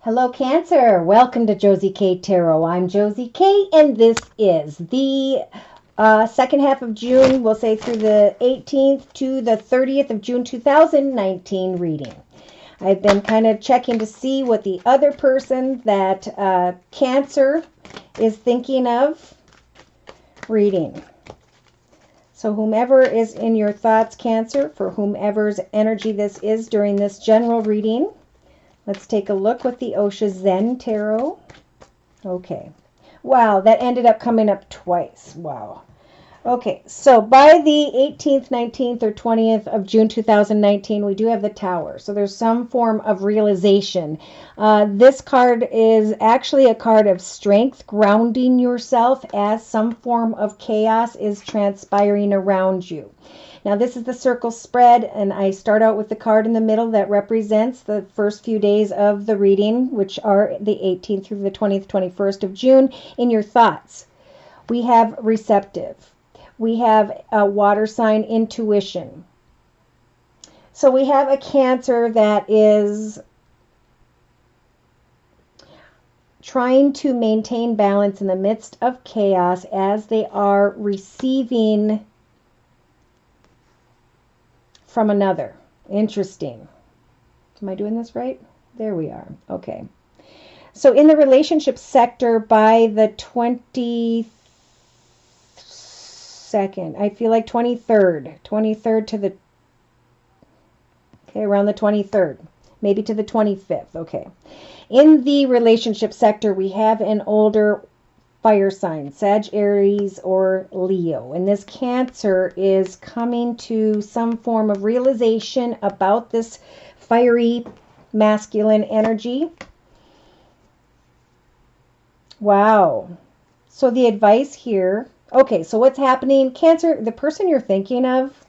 Hello, Cancer. Welcome to Josie K Tarot. I'm Josie K, and this is the second half of June, we'll say through the 18th to the 30th of June 2019 reading. I've been kind of checking to see what the other person that Cancer is thinking of reading. So whomever is in your thoughts, Cancer, for whomever's energy this is during this general reading, let's take a look with the Osha Zen Tarot. Okay. Wow, that ended up coming up twice. Wow. Okay, so by the 18th, 19th, or 20th of June 2019, we do have the Tower. So there's some form of realization. This card is actually a card of strength, grounding yourself as some form of chaos is transpiring around you. Now, this is the circle spread, and I start out with the card in the middle that represents the first few days of the reading, which are the 18th through the 20th, 21st of June, in your thoughts. We have receptive. We have a water sign, intuition. So we have a Cancer that is trying to maintain balance in the midst of chaos as they are receiving from another. Interesting. Am I doing this right? There we are. Okay. So in the relationship sector by the 22nd, I feel like 23rd to the, okay, around the 23rd, maybe to the 25th. Okay. In the relationship sector, we have an older fire sign, Sag, Aries, or Leo. And this Cancer is coming to some form of realization about this fiery masculine energy. Wow. So the advice here, okay, so what's happening? Cancer, the person you're thinking of,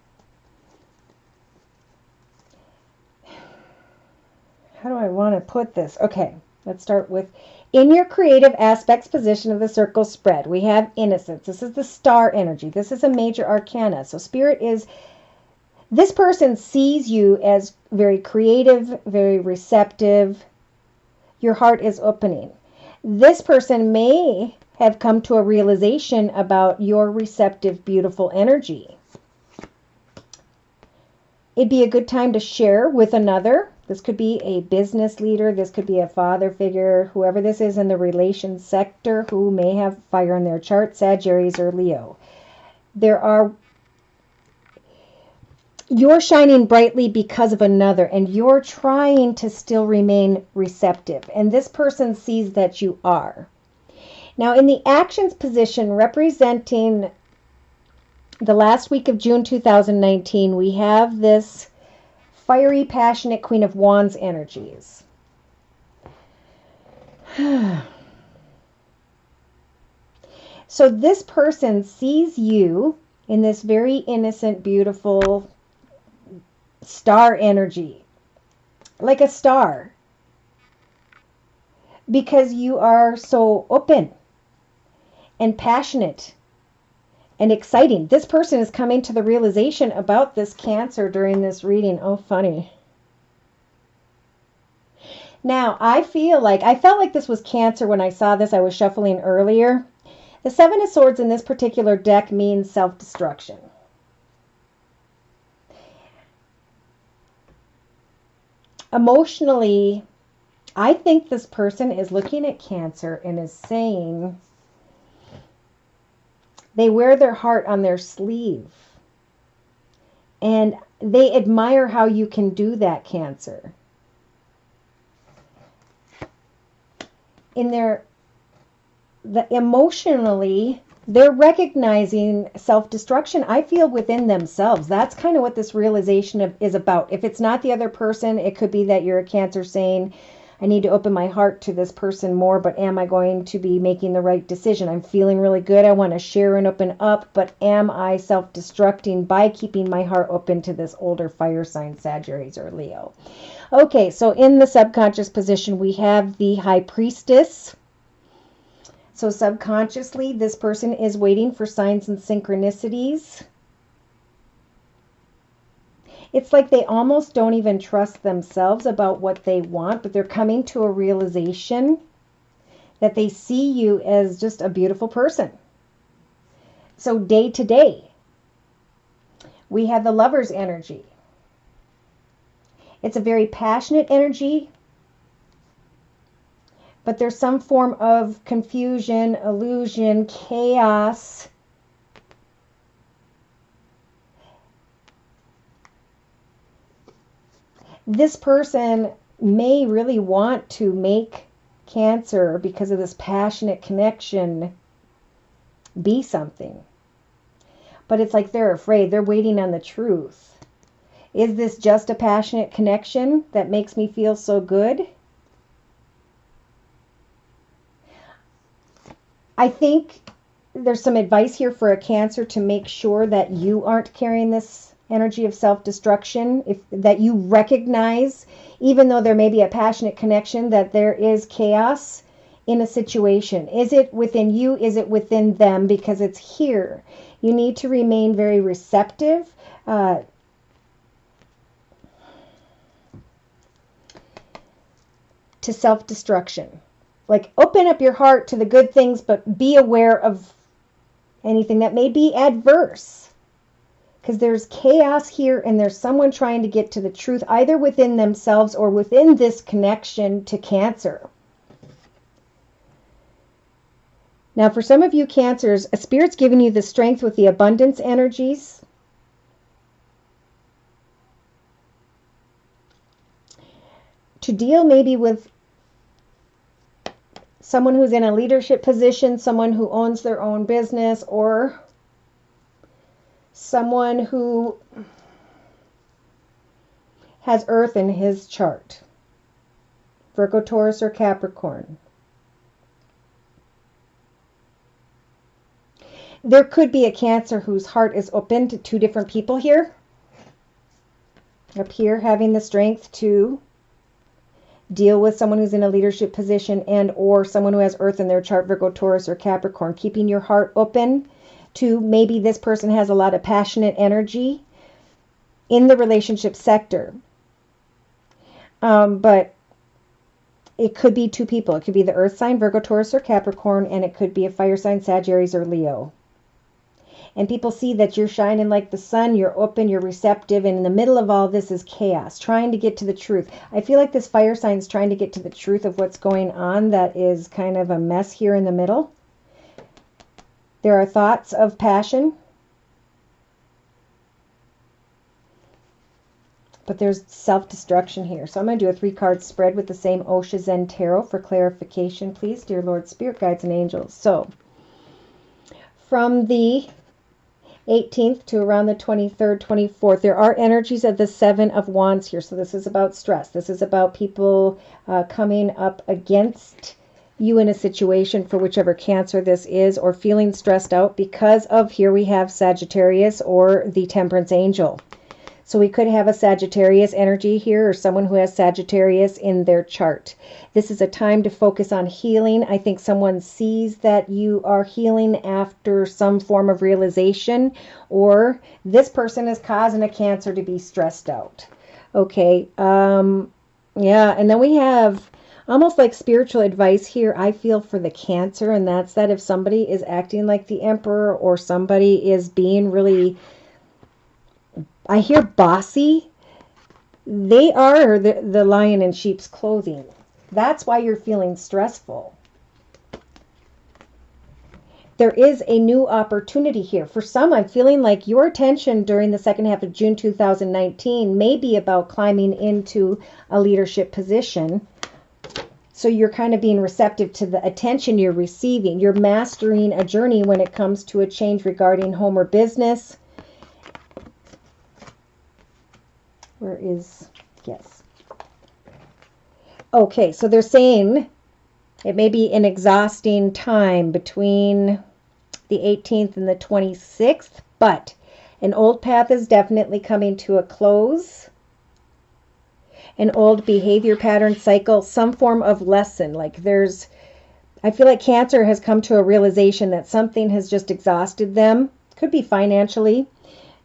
how do I want to put this? Okay, let's start with, in your creative aspects position of the circle spread, we have innocence. This is the star energy. This is a major arcana. So spirit is, this person sees you as very creative, very receptive. Your heart is opening. This person may have come to a realization about your receptive, beautiful energy. It'd be a good time to share with another. This could be a business leader. This could be a father figure, whoever this is in the relations sector who may have fire in their chart, Sagittarius or Leo. You're shining brightly because of another, and you're trying to still remain receptive. And this person sees that you are. Now, in the actions position representing the last week of June 2019, we have this fiery, passionate Queen of Wands energies. So this person sees you in this very innocent, beautiful star energy, like a star, because you are so open and passionate and exciting. This person is coming to the realization about this Cancer during this reading. Oh, funny. Now, I felt like this was Cancer when I saw this. I was shuffling earlier. The Seven of Swords in this particular deck means self-destruction. Emotionally, I think this person is looking at Cancer and is saying they wear their heart on their sleeve. And they admire how you can do that, Cancer. Emotionally, they're recognizing self-destruction, I feel, within themselves. That's kind of what this realization is about. If it's not the other person, it could be that you're a Cancer saying, I need to open my heart to this person more, but am I going to be making the right decision? I'm feeling really good. I want to share and open up, but am I self-destructing by keeping my heart open to this older fire sign, Sagittarius or Leo? Okay, so in the subconscious position, we have the High Priestess. So subconsciously, this person is waiting for signs and synchronicities. It's like they almost don't even trust themselves about what they want, but they're coming to a realization that they see you as just a beautiful person. So day to day, we have the Lover's energy. It's a very passionate energy, but there's some form of confusion, illusion, chaos. This person may really want to make Cancer, because of this passionate connection, be something. But it's like they're afraid. They're waiting on the truth. Is this just a passionate connection that makes me feel so good? I think there's some advice here for a Cancer to make sure that you aren't carrying this energy of self-destruction, that you recognize, even though there may be a passionate connection, that there is chaos in a situation. Is it within you? Is it within them? Because it's here. You need to remain very receptive. To self-destruction. Like, open up your heart to the good things, but be aware of anything that may be adverse. Because there's chaos here, and there's someone trying to get to the truth, either within themselves or within this connection to Cancer. Now, for some of you Cancers, a Spirit's giving you the strength with the abundance energies. To deal maybe with someone who's in a leadership position, someone who owns their own business, or someone who has Earth in his chart. Virgo, Taurus, or Capricorn. There could be a Cancer whose heart is open to two different people here. Up here, having the strength to deal with someone who's in a leadership position and or someone who has Earth in their chart, Virgo, Taurus, or Capricorn. Keeping your heart open to maybe this person has a lot of passionate energy in the relationship sector. But it could be two people. It could be the Earth sign, Virgo, Taurus, or Capricorn, and it could be a fire sign, Sagittarius, or Leo. And people see that you're shining like the sun, you're open, you're receptive, and in the middle of all this is chaos, trying to get to the truth. I feel like this fire sign is trying to get to the truth of what's going on that is kind of a mess here in the middle. There are thoughts of passion, but there's self-destruction here. So I'm going to do a 3-card spread with the same Osha Zen Tarot for clarification, please, dear Lord, Spirit Guides, and Angels. So from the 18th to around the 23rd, 24th, there are energies of the 7 of Wands here. So this is about stress. This is about people coming up against you in a situation, for whichever Cancer this is, or feeling stressed out because of, here we have Sagittarius or the Temperance Angel. So we could have a Sagittarius energy here, or someone who has Sagittarius in their chart. This is a time to focus on healing. I think someone sees that you are healing after some form of realization, or this person is causing a Cancer to be stressed out. Okay, yeah, and then we have almost like spiritual advice here, I feel, for the Cancer, and that's that if somebody is acting like the Emperor, or somebody is being really, I hear bossy, they are the lion in sheep's clothing. That's why you're feeling stressful. There is a new opportunity here. For some, I'm feeling like your attention during the second half of June 2019 may be about climbing into a leadership position. So you're kind of being receptive to the attention you're receiving. You're mastering a journey when it comes to a change regarding home or business. Where is, yes. Okay, so they're saying it may be an exhausting time between the 18th and the 26th, but an old path is definitely coming to a close. An old behavior pattern cycle, some form of lesson. Like there's, I feel like Cancer has come to a realization that something has just exhausted them. Could be financially.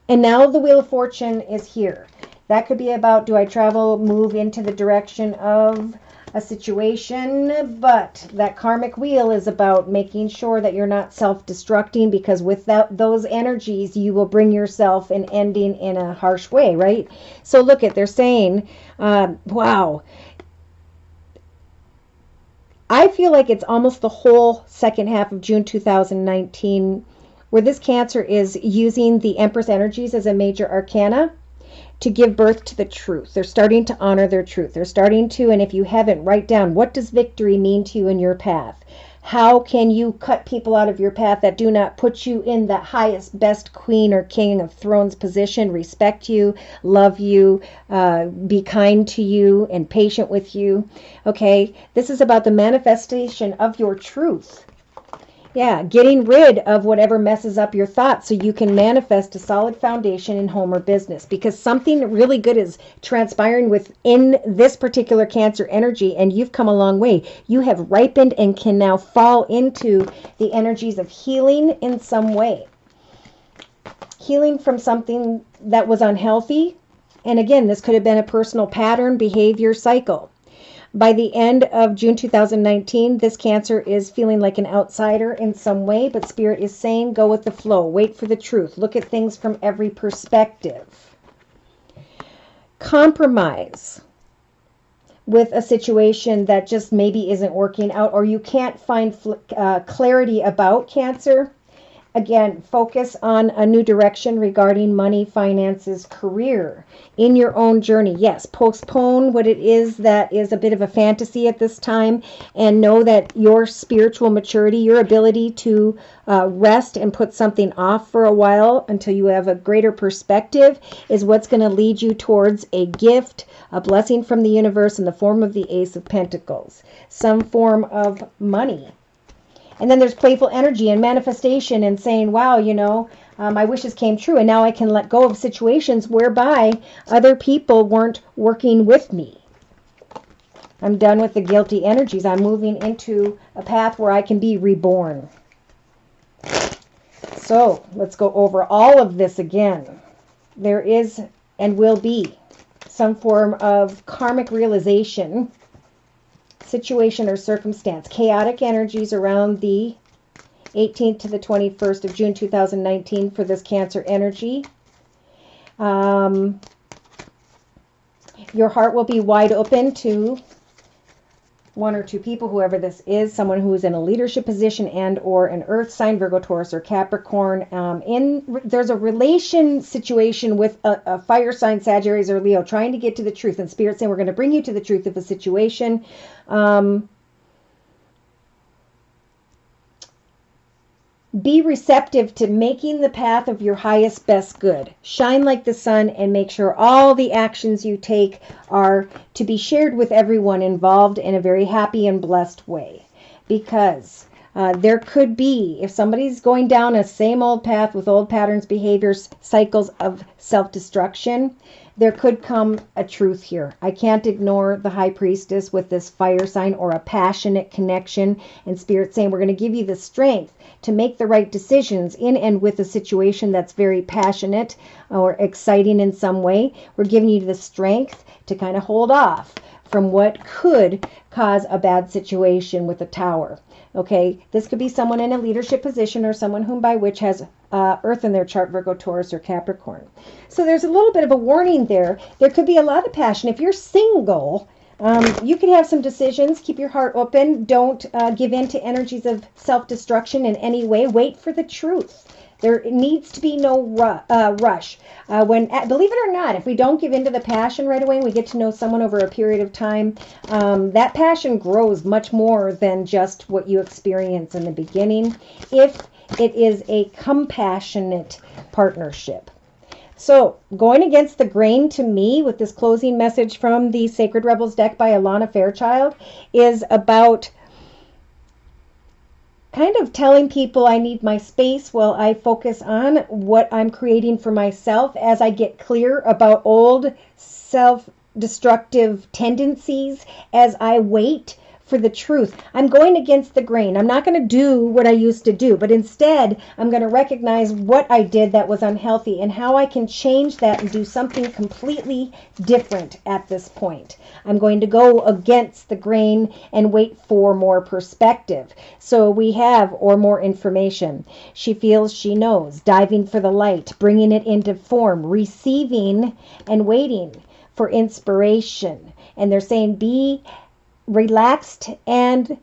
And now the Wheel of Fortune is here. That could be about, do I travel, move into the direction of a situation? But that karmic wheel is about making sure that you're not self-destructing, because without those energies, you will bring yourself an ending in a harsh way, right? So look at, they're saying, wow, I feel like it's almost the whole second half of June 2019 where this Cancer is using the Empress energies as a major arcana to give birth to the truth. They're starting to honor their truth. They're starting to, and if you haven't, write down, what does victory mean to you in your path? How can you cut people out of your path that do not put you in the highest, best queen or king of thrones position, respect you, love you, be kind to you, and patient with you? Okay, this is about the manifestation of your truth. Yeah, getting rid of whatever messes up your thoughts so you can manifest a solid foundation in home or business, because something really good is transpiring within this particular Cancer energy, and you've come a long way. You have ripened and can now fall into the energies of healing in some way. Healing from something that was unhealthy. And again, this could have been a personal pattern, behavior, cycle. By the end of June 2019, this Cancer is feeling like an outsider in some way, but Spirit is saying, go with the flow, wait for the truth, look at things from every perspective. Compromise with a situation that just maybe isn't working out, or you can't find clarity about, Cancer. Again, focus on a new direction regarding money, finances, career, in your own journey. Yes, postpone what it is that is a bit of a fantasy at this time, and know that your spiritual maturity, your ability to rest and put something off for a while until you have a greater perspective, is what's going to lead you towards a gift, a blessing from the universe in the form of the Ace of Pentacles, some form of money. And then there's playful energy and manifestation and saying, wow, you know, my wishes came true, and now I can let go of situations whereby other people weren't working with me. I'm done with the guilty energies. I'm moving into a path where I can be reborn. So let's go over all of this again. There is and will be some form of karmic realization, situation or circumstance, chaotic energies around the 18th to the 21st of June 2019 for this Cancer energy. Your heart will be wide open to one or two people, whoever this is, someone who is in a leadership position and or an earth sign, Virgo, Taurus, or Capricorn. There's a relation situation with a fire sign, Sagittarius or Leo, trying to get to the truth, and Spirit saying, we're going to bring you to the truth of a situation. Be receptive to making the path of your highest, best good. Shine like the sun, and make sure all the actions you take are to be shared with everyone involved in a very happy and blessed way. Because there could be, if somebody's going down a same old path with old patterns, behaviors, cycles of self-destruction, there could come a truth here. I can't ignore the High Priestess with this fire sign or a passionate connection, and Spirit saying, we're going to give you the strength to make the right decisions in and with a situation that's very passionate or exciting in some way. We're giving you the strength to kind of hold off from what could cause a bad situation with a Tower. Okay, this could be someone in a leadership position, or someone whom by which has Earth in their chart, Virgo, Taurus, or Capricorn. So there's a little bit of a warning there. There could be a lot of passion. If you're single, you could have some decisions. Keep your heart open. Don't give in to energies of self-destruction in any way. Wait for the truth. There needs to be no rush. Believe it or not, if we don't give into the passion right away and we get to know someone over a period of time, that passion grows much more than just what you experience in the beginning, if it is a compassionate partnership. So, going against the grain to me with this closing message from the Sacred Rebels deck by Alana Fairchild is about kind of telling people I need my space while I focus on what I'm creating for myself, as I get clear about old self-destructive tendencies, as I wait for the truth. I'm going against the grain. I'm not going to do what I used to do, but instead I'm going to recognize what I did that was unhealthy and how I can change that and do something completely different at this point. I'm going to go against the grain and wait for more perspective. So we have, or more information. She feels she knows, diving for the light, bringing it into form, receiving and waiting for inspiration. And they're saying be relaxed and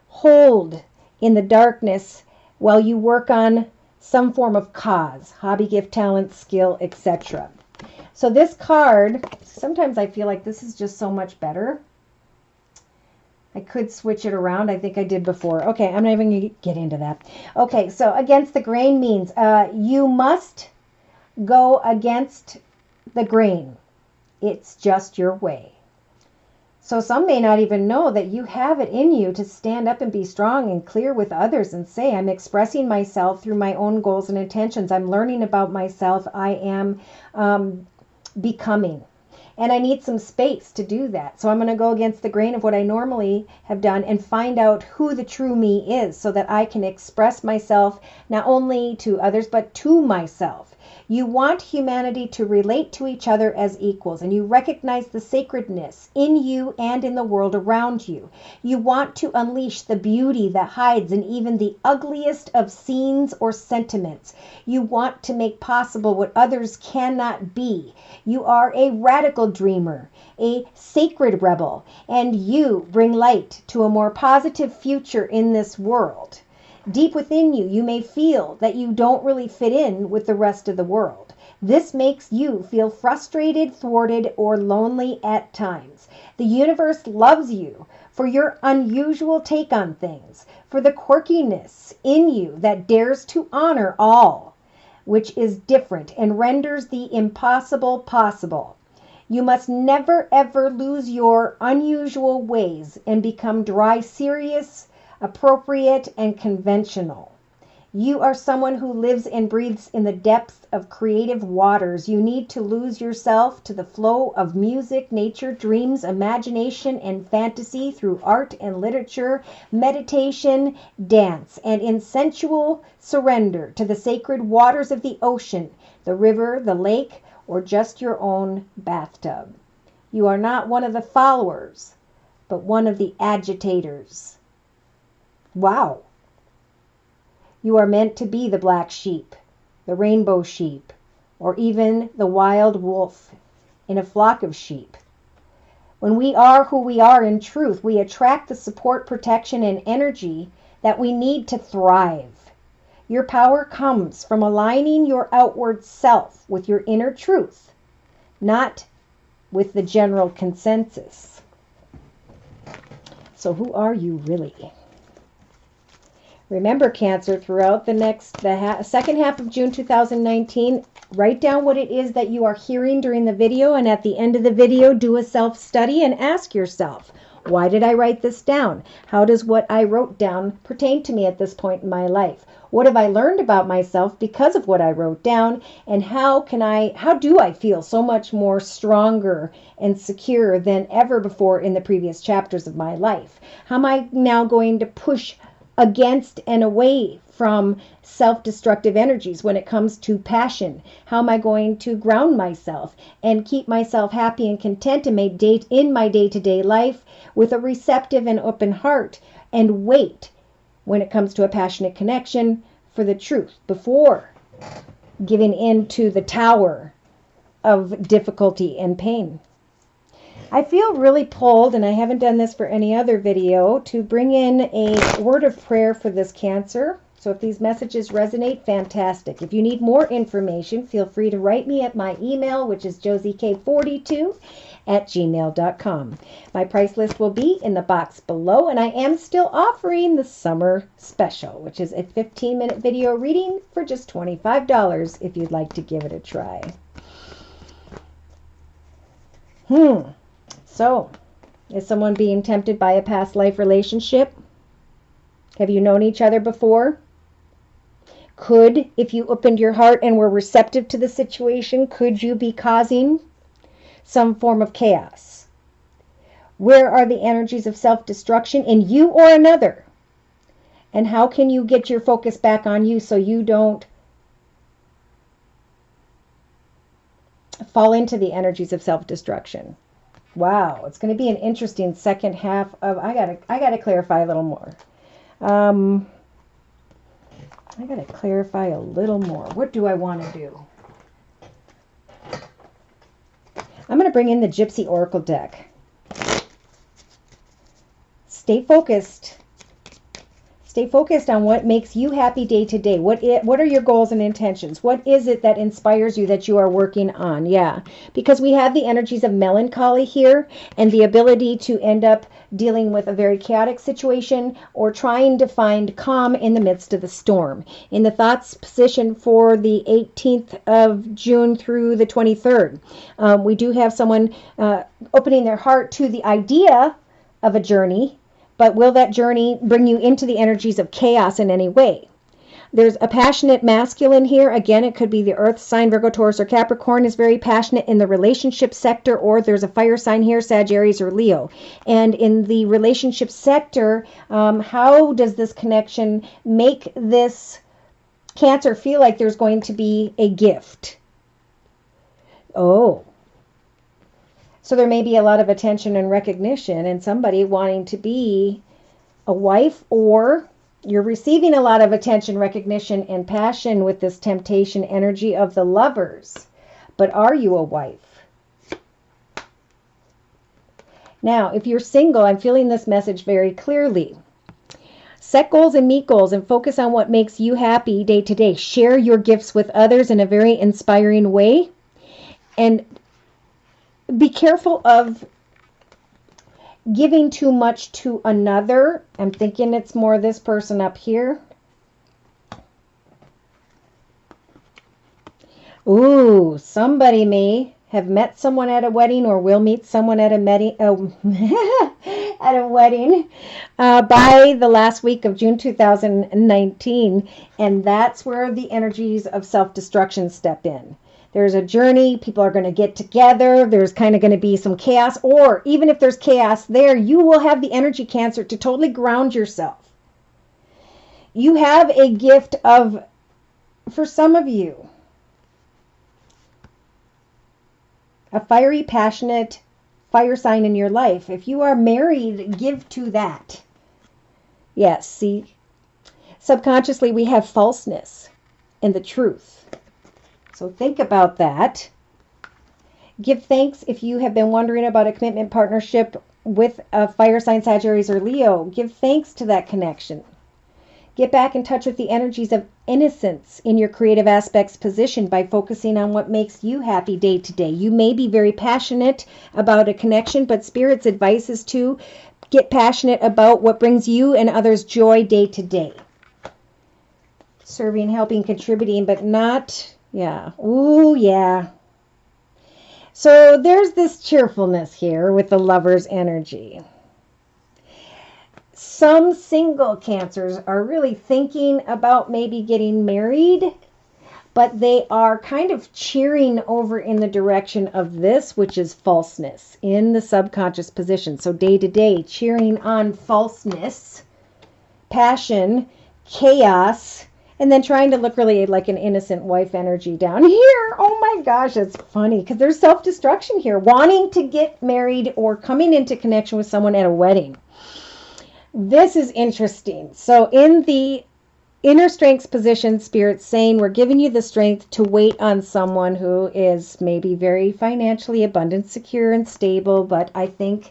hold in the darkness while you work on some form of cause, hobby, gift, talent, skill, etc. So this card, sometimes I feel like this is just so much better. I could switch it around. I think I did before. Okay, I'm not even going to get into that. Okay, so against the grain means you must go against the grain. It's just your way. So some may not even know that you have it in you to stand up and be strong and clear with others and say, I'm expressing myself through my own goals and intentions. I'm learning about myself. I am becoming. And I need some space to do that. So I'm going to go against the grain of what I normally have done and find out who the true me is so that I can express myself not only to others, but to myself. You want humanity to relate to each other as equals, and you recognize the sacredness in you and in the world around you. You want to unleash the beauty that hides in even the ugliest of scenes or sentiments. You want to make possible what others cannot be. You are a radical dreamer, a sacred rebel, and you bring light to a more positive future in this world. Deep within you, you may feel that you don't really fit in with the rest of the world. This makes you feel frustrated, thwarted, or lonely at times. The universe loves you for your unusual take on things, for the quirkiness in you that dares to honor all, which is different and renders the impossible possible. You must never ever lose your unusual ways and become dry, serious, appropriate, and conventional. You are someone who lives and breathes in the depths of creative waters. You need to lose yourself to the flow of music, nature, dreams, imagination, and fantasy through art and literature, meditation, dance, and in sensual surrender to the sacred waters of the ocean, the river, the lake, or just your own bathtub. You are not one of the followers, but one of the agitators. Wow. You are meant to be the black sheep, the rainbow sheep, or even the wild wolf in a flock of sheep. When we are who we are in truth, we attract the support, protection, and energy that we need to thrive. Your power comes from aligning your outward self with your inner truth, not with the general consensus. So who are you really? Remember, Cancer, throughout the second half of June 2019, write down what it is that you are hearing during the video, and at the end of the video, do a self-study and ask yourself, why did I write this down? How does what I wrote down pertain to me at this point in my life? What have I learned about myself because of what I wrote down? And how do I feel so much more stronger and secure than ever before in the previous chapters of my life? How am I now going to push against and away from self-destructive energies when it comes to passion? How am I going to ground myself and keep myself happy and content in my day-to-day life with a receptive and open heart, and wait when it comes to a passionate connection for the truth before giving in to the tower of difficulty and pain? I feel really pulled, and I haven't done this for any other video, to bring in a word of prayer for this Cancer. So if these messages resonate, fantastic. If you need more information, feel free to write me at my email, which is josiek42@gmail.com. My price list will be in the box below, and I am still offering the summer special, which is a 15-minute video reading for just $25 if you'd like to give it a try. So, is someone being tempted by a past life relationship? Have you known each other before? Could, if you opened your heart and were receptive to the situation, could you be causing some form of chaos? Where are the energies of self-destruction in you or another? And how can you get your focus back on you so you don't fall into the energies of self-destruction? Wow, it's going to be an interesting second half of, I gotta clarify a little more. I gotta clarify a little more. What do I want to do? I'm going to bring in the Gypsy Oracle deck. Stay focused. Stay focused on what makes you happy day to day. What are your goals and intentions? What is it that inspires you that you are working on? Yeah, because we have the energies of melancholy here and the ability to end up dealing with a very chaotic situation or trying to find calm in the midst of the storm. In the thoughts position for the 18th of June through the 23rd, we do have someone opening their heart to the idea of a journey. But will that journey bring you into the energies of chaos in any way? There's a passionate masculine here. Again, it could be the earth sign, Virgo, Taurus, or Capricorn is very passionate in the relationship sector, or there's a fire sign here, Sagittarius or Leo. And in the relationship sector, how does this connection make this Cancer feel like there's going to be a gift? Oh. So there may be a lot of attention and recognition and somebody wanting to be a wife, or you're receiving a lot of attention, recognition, and passion with this temptation energy of the Lovers. But are you a wife? Now, if you're single, I'm feeling this message very clearly. Set goals and meet goals and focus on what makes you happy day to day. Share your gifts with others in a very inspiring way. And be careful of giving too much to another. I'm thinking it's more this person up here. Ooh, somebody may have met someone at a wedding or will meet someone at a wedding by the last week of June 2019. And that's where the energies of self-destruction step in. There's a journey. People are going to get together. There's kind of going to be some chaos. Or even if there's chaos there, you will have the energy, Cancer, to totally ground yourself. You have a gift of, for some of you, a fiery, passionate fire sign in your life. If you are married, give to that. Yes, see, subconsciously we have falseness and the truth. So think about that. Give thanks if you have been wondering about a commitment partnership with a fire sign, Sagittarius or Leo. Give thanks to that connection. Get back in touch with the energies of innocence in your creative aspects position by focusing on what makes you happy day to day. You may be very passionate about a connection, but Spirit's advice is to get passionate about what brings you and others joy day to day. Serving, helping, contributing, but not... Yeah. Ooh, yeah. So there's this cheerfulness here with the Lover's energy. Some single Cancers are really thinking about maybe getting married, but they are kind of cheering over in the direction of this, which is falseness in the subconscious position. So day to day, cheering on falseness, passion, chaos, and then trying to look really like an innocent wife energy down here. Oh my gosh, it's funny because there's self-destruction here. Wanting to get married or coming into connection with someone at a wedding. This is interesting. So in the inner strengths position, Spirit's saying we're giving you the strength to wait on someone who is maybe very financially abundant, secure, and stable, but I think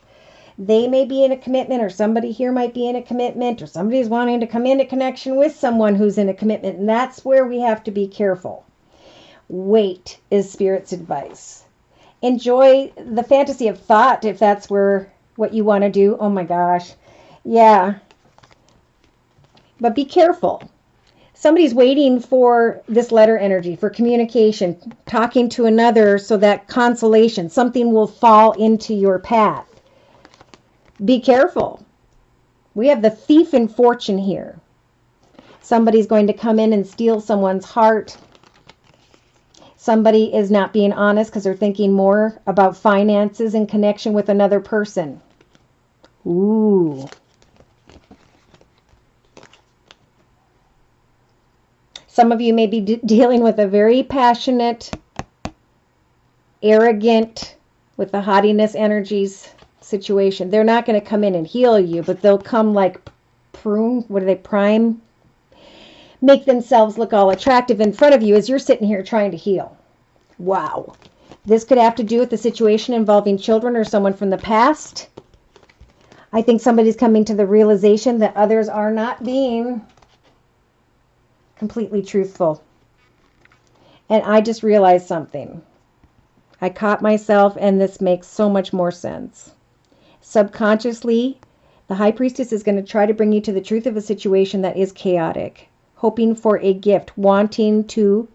they may be in a commitment, or somebody here might be in a commitment, or somebody's wanting to come into connection with someone who's in a commitment, and that's where we have to be careful. Wait is Spirit's advice. Enjoy the fantasy of thought if that's what you want to do. Oh my gosh. Yeah. But be careful. Somebody's waiting for this letter energy, for communication, talking to another so that consolation, something will fall into your path. Be careful. We have the thief in fortune here. Somebody's going to come in and steal someone's heart. Somebody is not being honest because they're thinking more about finances in connection with another person. Ooh. Some of you may be dealing with a very passionate, arrogant, with the haughtiness energies situation. They're not going to come in and heal you, but they'll come like prune. What are they? Prime? Make themselves look all attractive in front of you as you're sitting here trying to heal. Wow. This could have to do with the situation involving children or someone from the past. I think somebody's coming to the realization that others are not being completely truthful. And I just realized something. I caught myself, and this makes so much more sense. Subconsciously, the High Priestess is going to try to bring you to the truth of a situation that is chaotic, hoping for a gift, wanting to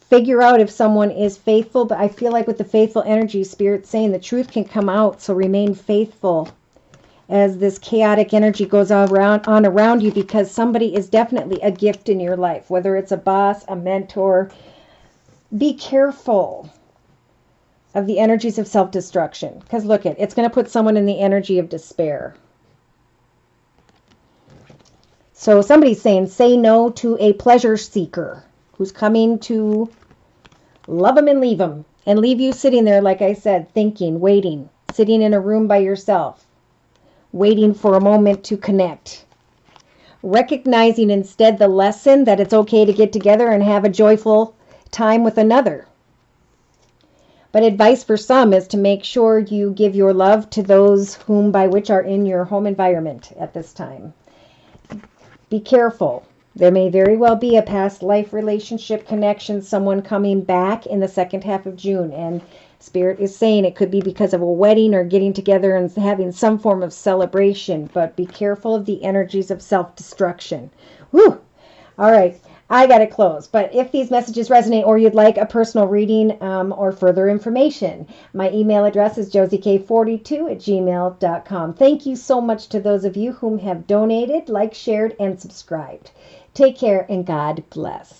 figure out if someone is faithful. But I feel like with the faithful energy, Spirit's saying the truth can come out, so remain faithful as this chaotic energy goes on around you, because somebody is definitely a gift in your life, whether it's a boss, a mentor. Be careful of the energies of self-destruction, because look, it's going to put someone in the energy of despair. So somebody's saying, say no to a pleasure seeker who's coming to love them and leave you sitting there, like I said, thinking, waiting, sitting in a room by yourself, waiting for a moment to connect. Recognizing instead the lesson that it's okay to get together and have a joyful time with another. But advice for some is to make sure you give your love to those whom by which are in your home environment at this time. Be careful. There may very well be a past life relationship connection, someone coming back in the second half of June. And Spirit is saying it could be because of a wedding or getting together and having some form of celebration. But be careful of the energies of self-destruction. Whew! All right. I got to close. But if these messages resonate or you'd like a personal reading or further information, my email address is josiek42@gmail.com. Thank you so much to those of you whom have donated, liked, shared, and subscribed. Take care and God bless.